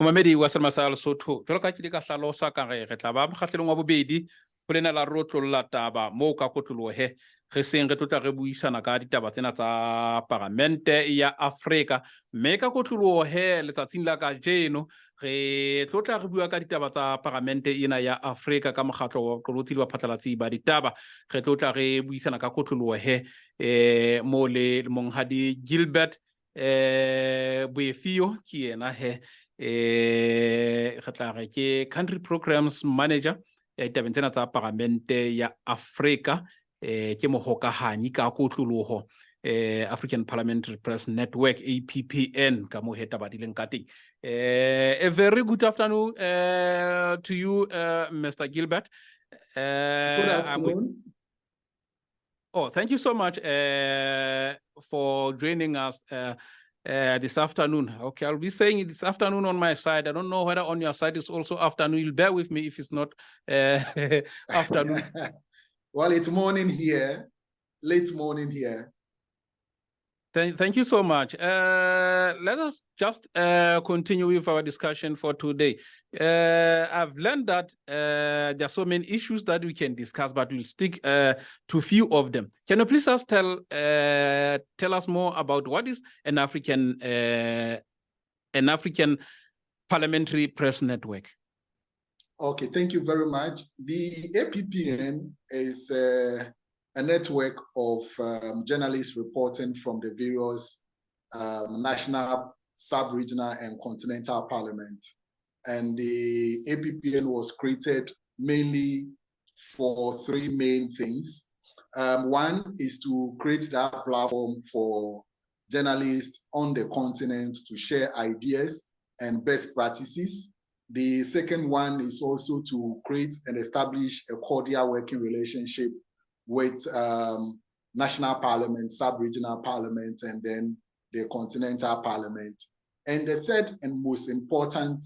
Mamedi wa Masal Lesotho jalo ka ke ka hlalosa ka re tla ba mokgahlelong wa bobedi go lena la rotlolla taba mo ka kotlolohe re seng re tlotla re buisana ka ditaba tsena tsa Parliamente ya Afrika mme ka kotlolohe letsatsing la ka jeno re tlotla re bua ka ditaba tsa Parliamente ena ya Afrika ka mokgatlo wa qolotsi wa phatlalatsi ba ditaba re tlotla re buisana ka kotlolohe mo le monghadi Gilbert Boyefio ke ena he ke country programs manager tabeng tsena tsa Parliamente ya Afrika ke mohokahanyi ka kotloloho African Parliamentary Press Network APPN ka mo heta badileng ka teng. A very good afternoon to you Mr. Gilbert. Good afternoon. Thank you so much for joining us this afternoon. Okay, I'll be saying it this afternoon on my side. I don't know whether on your side is also afternoon. You'll bear with me if it's not afternoon. Well, it's morning here, late morning here. Thank you so much. Let us just continue with our discussion for today. I've learned that there are so many issues that we can discuss, but we'll stick to a few of them. Can you please just tell us more about what is an African Parliamentary Press Network? Okay, thank you very much. The APPN is a network of journalists reporting from the various national, sub-regional, and continental parliament. And the APPN was created mainly for three main things. One is to create that platform for journalists on the continent to share ideas and best practices. The second one is also to create and establish a cordial working relationship with national parliament, sub-regional parliament, and then the continental parliament. And the third and most important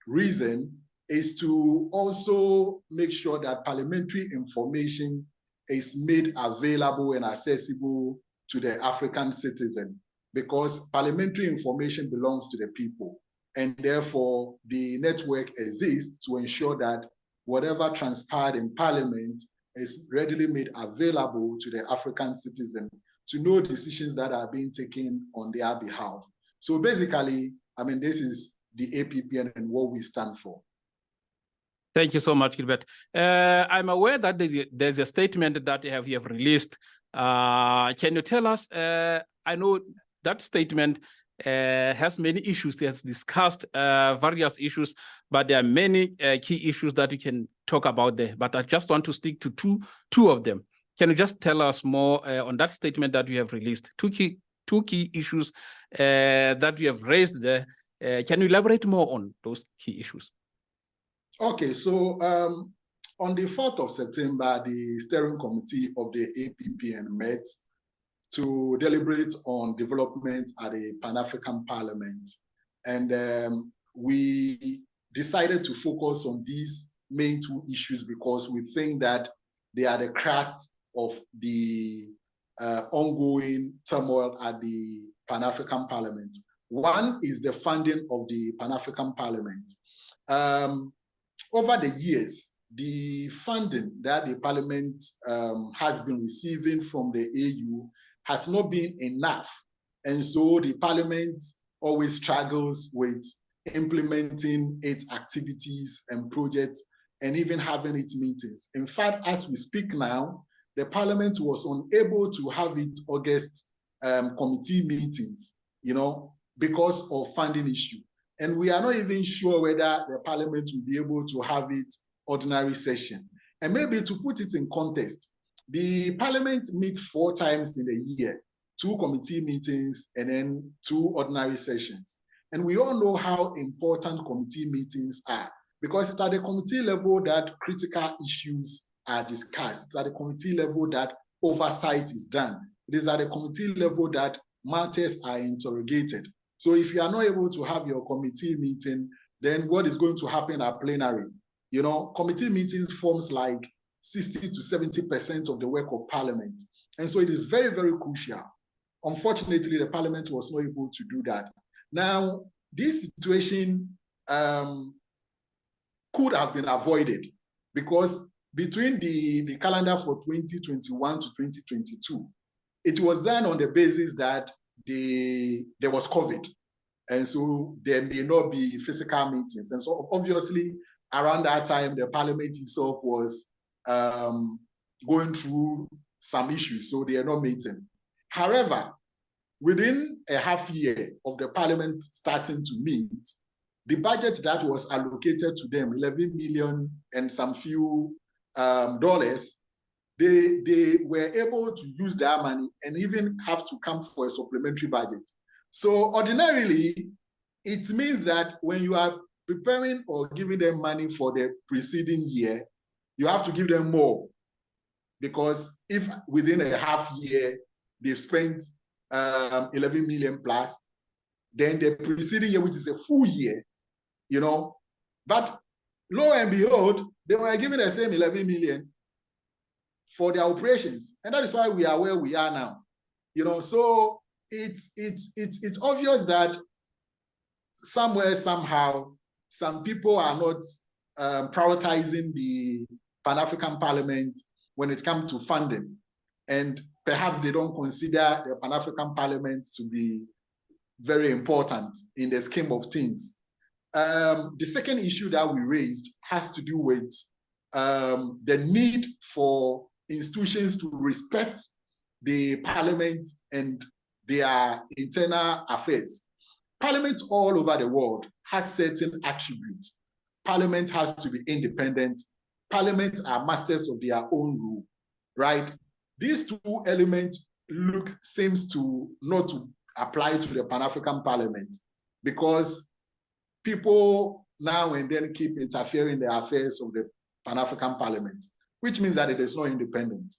reason is to also make sure that parliamentary information is made available and accessible to the African citizen, because parliamentary information belongs to the people. And therefore, the network exists to ensure that whatever transpired in parliament is readily made available to the African citizen to know decisions that are being taken on their behalf. So basically, I mean, this is the APPN and what we stand for. Thank you so much, Gilbert. I'm aware that there's a statement that you have released. Can you tell us, I know that statement has many issues. It has discussed various issues, but there are many key issues that you can talk about there. But I just want to stick to two of them. Can you just tell us more on that statement that you have released? Two key issues that you have raised there. Can you elaborate more on those key issues? Okay, so on the 4th of September, the steering committee of the APPN met to deliberate on development at the Pan-African Parliament. And we decided to focus on these main two issues because we think that they are the crust of the ongoing turmoil at the Pan-African Parliament. One is the funding of the Pan-African Parliament. Over the years, the funding that the Parliament has been receiving from the AU has not been enough. And so the Parliament always struggles with implementing its activities and projects and even having its meetings. In fact, as we speak now, the Parliament was unable to have its August committee meetings, because of funding issue. And we are not even sure whether the Parliament will be able to have its ordinary session. And maybe to put it in context, the Parliament meets 4 times in a year, 2 committee meetings and then 2 ordinary sessions. And we all know how important committee meetings are, because it's at the committee level that critical issues are discussed. It's at the committee level that oversight is done. It is at the committee level that matters are interrogated. So if you are not able to have your committee meeting, then what is going to happen at plenary? Committee meetings forms like 60 to 70% of the work of Parliament. And so it is very, very crucial. Unfortunately, the Parliament was not able to do that. Now, this situation could have been avoided, because between the calendar for 2021 to 2022, it was done on the basis that there was COVID. And so there may not be physical meetings. And so obviously around that time, the parliament itself was going through some issues, so they are not meeting. However, within a half year of the parliament starting to meet, the budget that was allocated to them, 11 million and some few dollars, they were able to use that money and even have to come for a supplementary budget. So ordinarily, it means that when you are preparing or giving them money for the preceding year, you have to give them more. Because if within a half year, they've spent 11 million plus, then the preceding year, which is a full year, you know, but lo and behold, they were given the same 11 million for their operations. And that is why we are where we are now. You know, so it's obvious that somewhere, somehow, some people are not prioritizing the Pan-African Parliament when it comes to funding. And perhaps they don't consider the Pan-African Parliament to be very important in the scheme of things. The second issue that we raised has to do with the need for institutions to respect the parliament and their internal affairs. Parliament all over the world has certain attributes. Parliament has to be independent. Parliament are masters of their own rule, right? These two elements seems to not to apply to the Pan-African Parliament, because people now and then keep interfering in the affairs of the Pan-African Parliament, which means that it is not independent.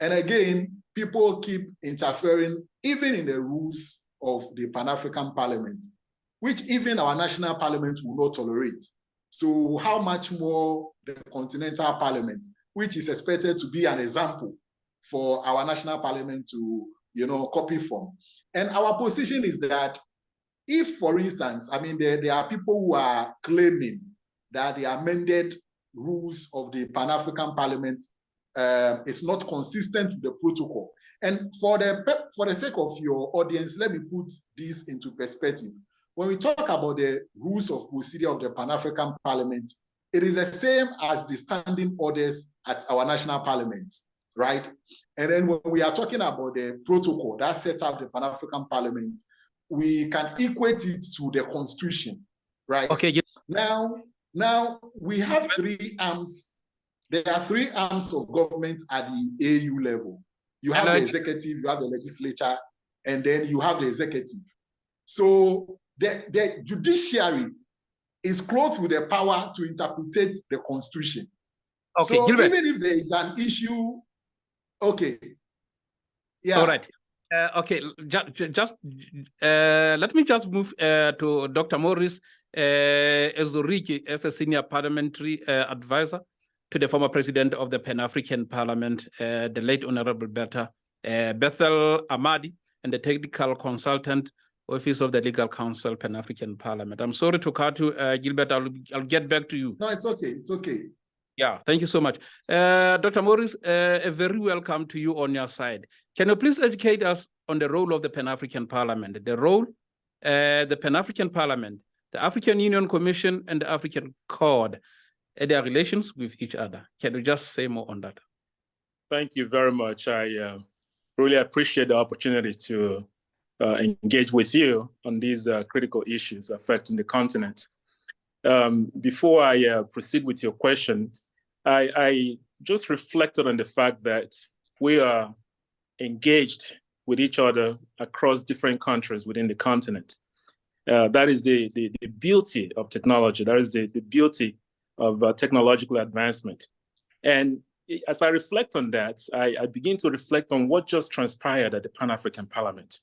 And again, people keep interfering even in the rules of the Pan-African Parliament, which even our national parliament will not tolerate. So how much more the Continental Parliament, which is expected to be an example for our national parliament to, you know, copy from. And our position is that if, for instance, I mean, there are people who are claiming that the amended rules of the Pan-African Parliament is not consistent with the protocol. And for the sake of your audience, let me put this into perspective. When we talk about the rules of procedure of the Pan-African Parliament, it is the same as the standing orders at our national parliament, right? And then when we are talking about the protocol that set up the Pan-African Parliament, we can equate it to the Constitution, right? Okay. Now we have three arms. There are three arms of government at the AU level. You have the executive, you have the legislature, and then you have the executive. So the judiciary is clothed with the power to interpret the Constitution. Okay, so Gilbert, even if there is an issue, okay. Yeah. All right. Okay, just let me just move to Dr. Maurice Ezuriki as a senior parliamentary advisor to the former president of the Pan-African Parliament, the late Honorable Bethel Amadi, and the technical consultant, Office of the Legal Counsel, Pan-African Parliament. I'm sorry to cut you, Gilbert. I'll get back to you. No, it's okay. It's okay. Yeah, thank you so much. Dr. Maurice, a very welcome to you on your side. Can you please educate us on the role of the Pan-African Parliament, the role, the Pan-African Parliament, the African Union Commission, and the African Court, and their relations with each other? Can you just say more on that? Thank you very much. I really appreciate the opportunity to engage with you on these critical issues affecting the continent. Before I proceed with your question, I just reflected on the fact that we are engaged with each other across different countries within the continent. That is the beauty of technology. That is the beauty of technological advancement. And as I reflect on that, I begin to reflect on what just transpired at the Pan-African Parliament.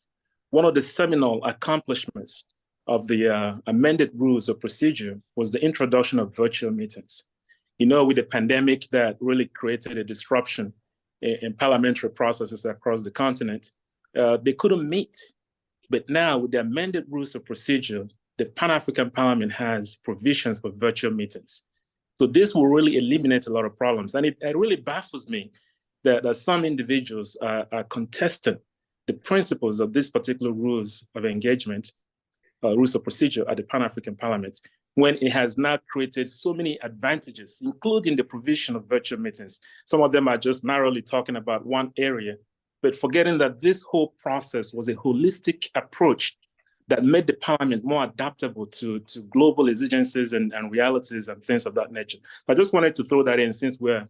One of the seminal accomplishments of the amended rules of procedure was the introduction of virtual meetings. You know, with the pandemic that really created a disruption in parliamentary processes across the continent, they couldn't meet. But now with the amended rules of procedure, the Pan-African Parliament has provisions for virtual meetings. So this will really eliminate a lot of problems. And it really baffles me that some individuals are contesting the principles of this particular rules of engagement, rules of procedure at the Pan-African Parliament, when it has now created so many advantages, including the provision of virtual meetings. Some of them are just narrowly talking about one area, but forgetting that this whole process was a holistic approach that made the Parliament more adaptable to global exigencies and realities and things of that nature. I just wanted to throw that in since we're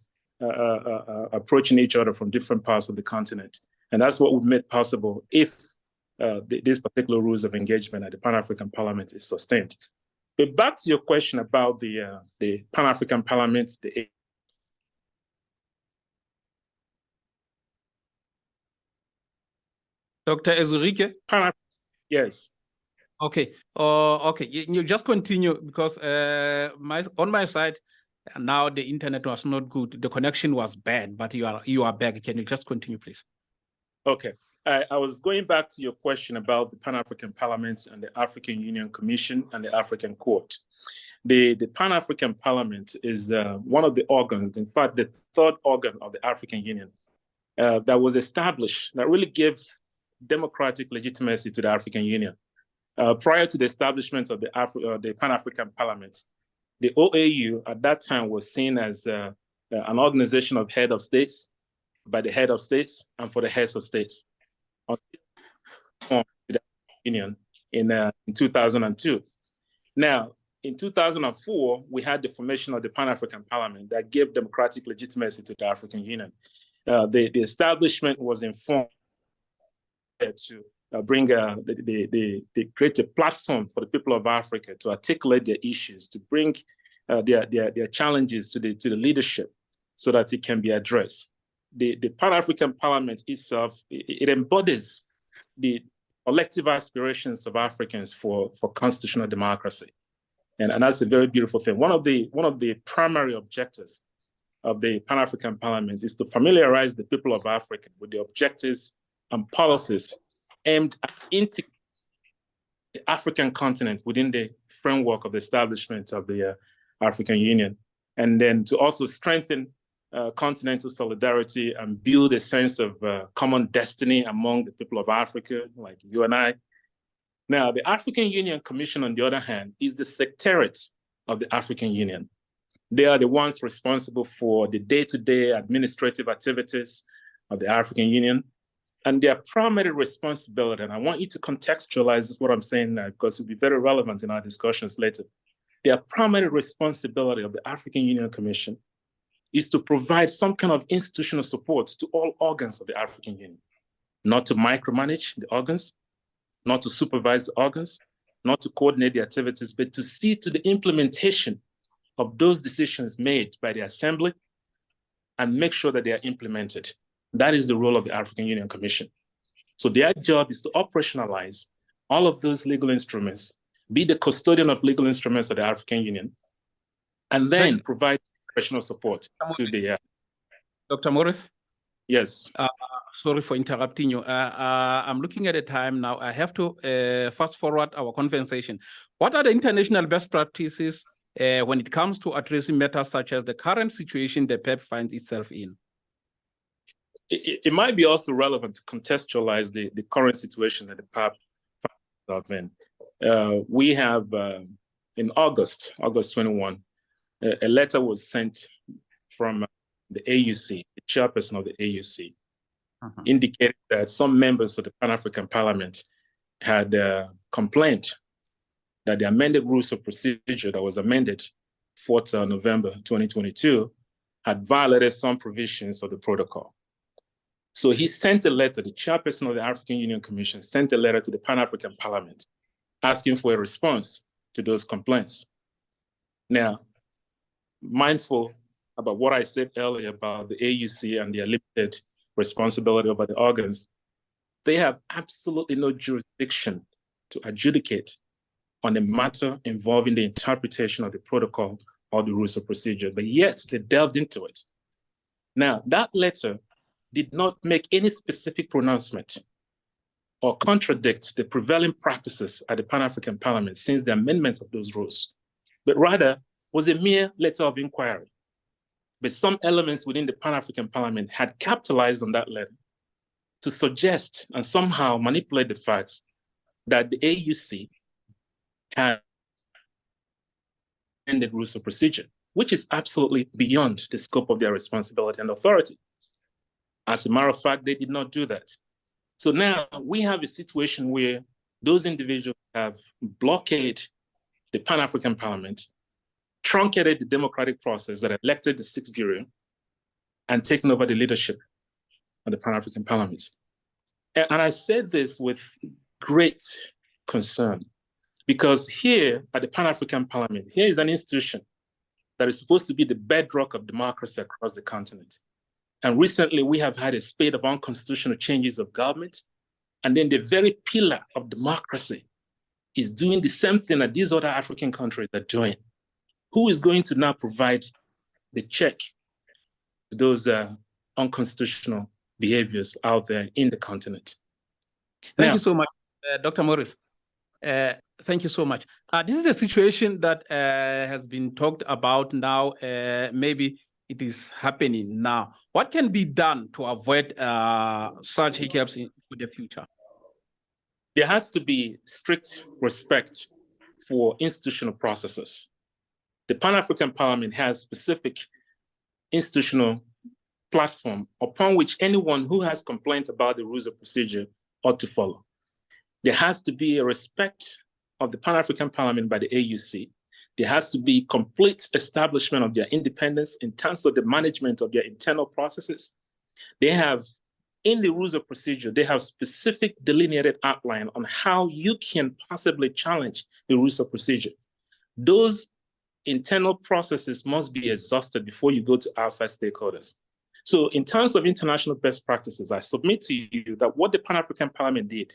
approaching each other from different parts of the continent. And that's what we've made possible if these particular rules of engagement at the Pan-African Parliament is sustained. But back to your question about the Pan-African Parliament, Dr. Ezurike? Yes. Okay. Okay. You just continue because on my side, now the internet was not good. The connection was bad, but you are back. Can you just continue, please? Okay. I was going back to your question about the Pan-African Parliament and the African Union Commission and the African Court. The Pan-African Parliament is one of the organs, in fact, the third organ of the African Union that was established, that really gave democratic legitimacy to the African Union. Prior to the establishment of the Pan-African Parliament, the OAU at that time was seen as an organization of head of states, by the head of states, and for the heads of states. The Union in 2002. Now, in 2004, we had the formation of the Pan-African Parliament that gave democratic legitimacy to the African Union. The establishment was informed to bring create a platform for the people of Africa to articulate their issues, to bring their challenges to the leadership so that it can be addressed. The Pan-African Parliament itself, it embodies the collective aspirations of Africans for constitutional democracy. And that's a very beautiful thing. One of the primary objectives of the Pan-African Parliament is to familiarize the people of Africa with the objectives and policies aimed at integrating the African continent within the framework of the establishment of the African Union, and then to also strengthen continental solidarity and build a sense of common destiny among the people of Africa, like you and I. Now, the African Union Commission, on the other hand, is the secretariat of the African Union. They are the ones responsible for the day-to-day administrative activities of the African Union. And their primary responsibility, and I want you to contextualize what I'm saying now because it will be very relevant in our discussions later. Their primary responsibility of the African Union Commission is to provide some kind of institutional support to all organs of the African Union, not to micromanage the organs, not to supervise the organs, not to coordinate the activities, but to see to the implementation of those decisions made by the Assembly and make sure that they are implemented. That is the role of the African Union Commission. So their job is to operationalize all of those legal instruments, be the custodian of legal instruments of the African Union, and then provide operational support to the... Dr. Morris? Yes. Sorry for interrupting you. I'm looking at the time now. I have to fast forward our conversation. What are the international best practices when it comes to addressing matters such as the current situation the PEP finds itself in? It might be also relevant to contextualize the current situation that the PAP finds itself in. We have, in August 21, a letter was sent from the AUC, the chairperson of the AUC, indicating that some members of the Pan-African Parliament had complained that the amended rules of procedure that was amended 4th November 2022 had violated some provisions of the protocol. So he sent a letter, the chairperson of the African Union Commission sent a letter to the Pan-African Parliament asking for a response to those complaints. Now, mindful about what I said earlier about the AUC and their limited responsibility over the organs, they have absolutely no jurisdiction to adjudicate on a matter involving the interpretation of the protocol or the rules of procedure, but yet they delved into it. Now, that letter did not make any specific pronouncement or contradict the prevailing practices at the Pan-African Parliament since the amendment of those rules, but rather was a mere letter of inquiry. But some elements within the Pan-African Parliament had capitalized on that letter to suggest and somehow manipulate the facts that the AUC had ended rules of procedure, which is absolutely beyond the scope of their responsibility and authority. As a matter of fact, they did not do that. So now we have a situation where those individuals have blockaded the Pan-African Parliament, truncated the democratic process that elected the Sixth Bureau, and taken over the leadership of the Pan-African Parliament. And I said this with great concern, because here at the Pan-African Parliament, here is an institution that is supposed to be the bedrock of democracy across the continent. And recently we have had a spate of unconstitutional changes of government, and then the very pillar of democracy is doing the same thing that these other African countries are doing. Who is going to now provide the check to those unconstitutional behaviors out there in the continent? Thank you so much, Dr. Morris. Thank you so much. This is a situation that has been talked about now. Maybe it is happening now. What can be done to avoid such hiccups in the future? There has to be strict respect for institutional processes. The Pan-African Parliament has specific institutional platform upon which anyone who has complaints about the rules of procedure ought to follow. There has to be a respect of the Pan-African Parliament by the AUC. There has to be complete establishment of their independence in terms of the management of their internal processes. They have, in the rules of procedure, they have specific delineated outline on how you can possibly challenge the rules of procedure. Those internal processes must be exhausted before you go to outside stakeholders. So in terms of international best practices, I submit to you that what the Pan-African Parliament did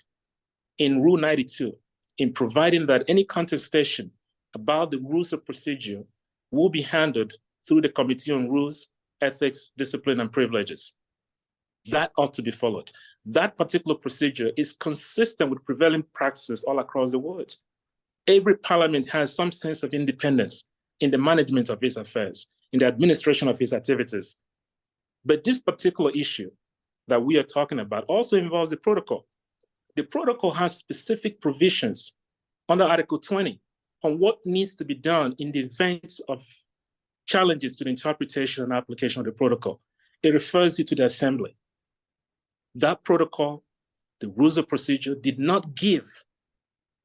in Rule 92, in providing that any contestation about the rules of procedure will be handled through the Committee on Rules, Ethics, Discipline, and Privileges. That ought to be followed. That particular procedure is consistent with prevailing practices all across the world. Every parliament has some sense of independence in the management of its affairs, in the administration of its activities. But this particular issue that we are talking about also involves the protocol. The protocol has specific provisions under Article 20 on what needs to be done in the event of challenges to the interpretation and application of the protocol. It refers you to the Assembly. That protocol, the rules of procedure, did not give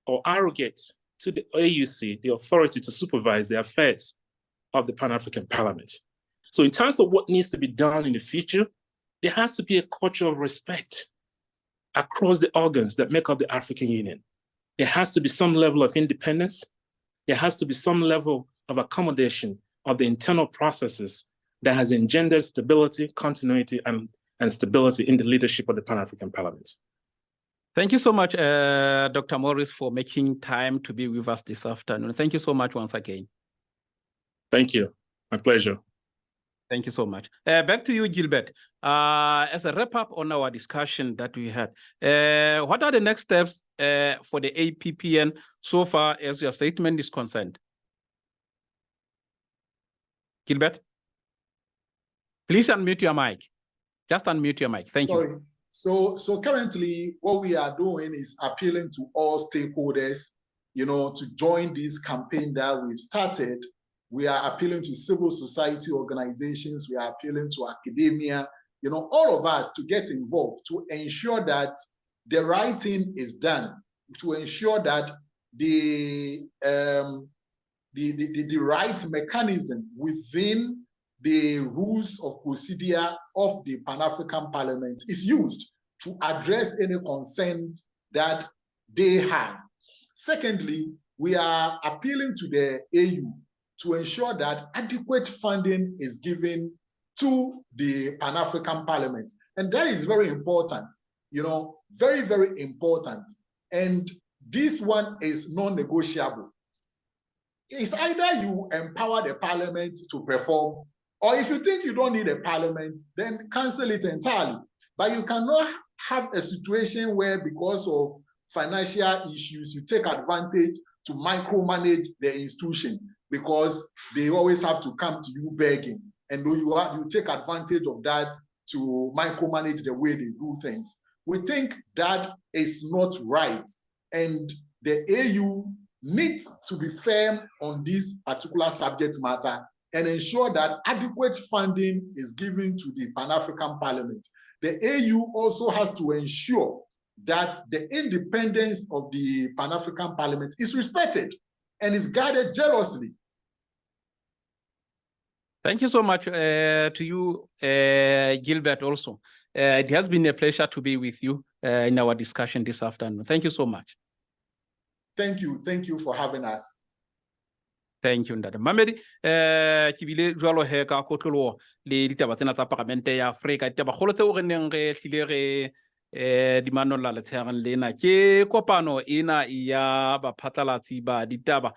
or arrogate to the AUC the authority to supervise the affairs of the Pan-African Parliament. So in terms of what needs to be done in the future, there has to be a culture of respect across the organs that make up the African Union. There has to be some level of independence. There has to be some level of accommodation of the internal processes that has engendered stability, continuity, and stability in the leadership of the Pan-African Parliament. Thank you so much, Dr. Morris, for making time to be with us this afternoon. Thank you so much once again. Thank you. My pleasure. Thank you so much. Back to you, Gilbert. As a wrap-up on our discussion that we had, what are the next steps for the APPN so far as your statement is concerned? Gilbert? Please unmute your mic. Just unmute your mic. Thank you. So currently, what we are doing is appealing to all stakeholders, to join this campaign that we've started. We are appealing to civil society organizations. We are appealing to academia, all of us to get involved to ensure that the right thing is done, to ensure that the right mechanism within the rules of procedure of the Pan-African Parliament is used to address any concerns that they have. Secondly, we are appealing to the AU to ensure that adequate funding is given to the Pan-African Parliament. And that is very important, very, very important. And this one is non-negotiable. It's either you empower the Parliament to perform, or if you think you don't need a Parliament, then cancel it entirely. But you cannot have a situation where because of financial issues, you take advantage to micromanage the institution because they always have to come to you begging. And you take advantage of that to micromanage the way they do things. We think that is not right. And the AU needs to be firm on this particular subject matter and ensure that adequate funding is given to the Pan-African Parliament. The AU also has to ensure that the independence of the Pan-African Parliament is respected and is guarded jealously. Thank you so much to you, Gilbert, also. It has been a pleasure to be with you in our discussion this afternoon. Thank you so much. Thank you. Thank you for having us. Thank you, Ndade Mamedi. Ki bile jwalo he ka kotlolo le ditaba tsena tsa parlamente ya Afrika. Ditaba kgolo tseo re neng re hlile re di manolla le tshegang lena ke kopano ena ya baphatlalatsi ba ditaba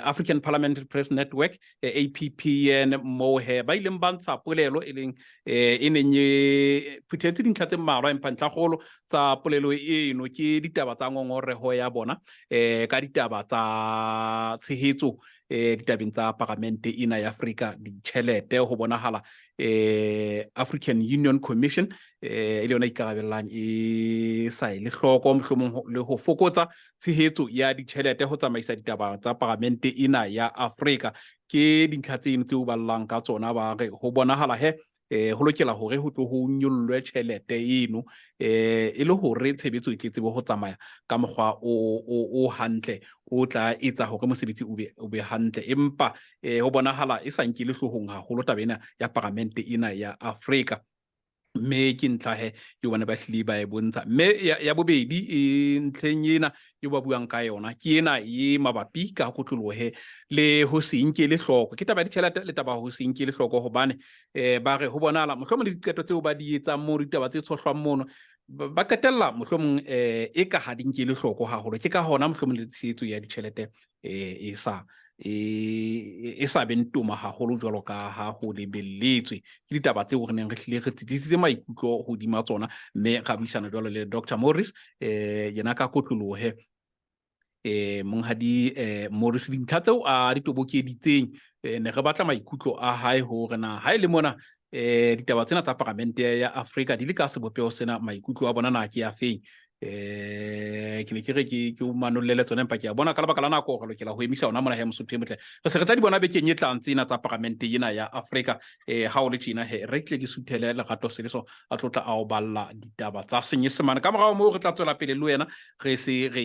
African Parliamentary Press Network APPN mo he ba ileng ba ntsha polelo e leng e neng e phutetse dintlha tse mmalwa empa ntla kgolo tsa polelo eno ke ditaba tsa ngongoreho ya bona ka ditaba tsa tshehetso ditabeng tsa parlamente ena ya Afrika ditjhelete ho bonahala African Union Commission e le yona ikarabellang e sa ile hloko mohlomong le ho fokotsa tshehetso ya ditjhelete ho tsamaisa ditaba tsa parlamente ena ya Afrika ke dintlha tse tseo ba llang ka tsona ba re ho bonahala he ho lokela hore ho tlo ho nyollwe tjhelete eno e le hore tshebetso e tletse ho tsamaya ka mokgwa o hantle o tla etsa hore mosebetsi o be hantle empa ho bonahala e sa nkile hlohong haholo tabena ya parlamente ena ya Afrika mme ke ntla he yo bana ba hlile ba e bontsha mme ya bobedi ntlheng ena yo ba buang ka yona ke ena e mabapi ka kotlolohe le ho se inkele hloko ke taba ditjhelete le taba ho se inkele hloko hobane ba re ho bonahala mohlomong le diqeto tseo ba di etsa mo ditaba tse tshohlwang mono ba qetella mohlomong e ka ha di nkele hloko haholo ke ka hona mohlomong le tshehetso ya ditjhelete e sa bentoma haholo jwalo ka ha ho lebelletswe ke ditaba tseo re neng re hlile re tsitsitse maikutlo hodima tsona mme ga buisana jwalo le Dr. Morris yena ka kotlolohe monghadi Morris dintlha tseo a ditobokeditseng ne re batla maikutlo a hae hore na ha ile mona ditaba tsena tsa parlamente ya Afrika di le ka sebopeo sena maikutlo a bona na ke a feng ke ne ke re ke manollele tsone empa ke a bona ka lebaka la nako re lokela ho emisa ona mona he Mosotho e motle re se re tla di bona bekeng e tlang tsena tsa parlamente ena ya Afrika ha o le tjena he re tle ke suthele lerato seleso a tlotla a o balla ditaba tsa senyesemane ka morao mo re tla tswela pele le wena re se re